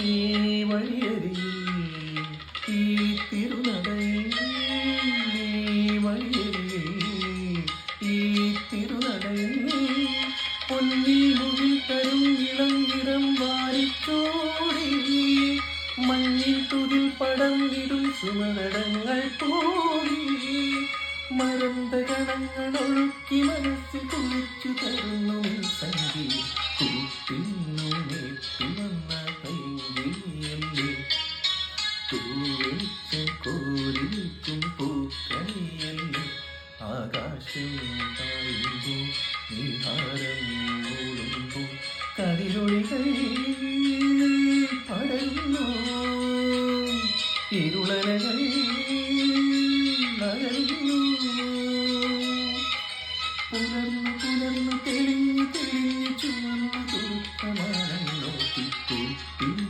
ഈ വഴിയരികിൽ ഈ തിരുനടയിൽ ഈ വഴിയരികിൽ ഈ തിരുനടയിൽ പൊന്നിൽ മുകിൽ തരും ഇളങ്കിടം വാരിച്ചോടി മഞ്ഞിൽ തുകിൽ പടർന്നിടും സുമനടങ്ങൾ പോയി മരന്ത കണങ്ങൾ ഒഴുക്കി മനസ്സിൽ കുളിച്ചു തരുന്നു സംഗീത കൂട്ടിന്നു നേപ്പി വന്ന പൈങ്കിളിയല്ലേ തൂവെളിച്ചം കോരിക്കും പൂക്കണിയല്ലേ ആകാശം താഴുമ്പോൾ നിഹാരം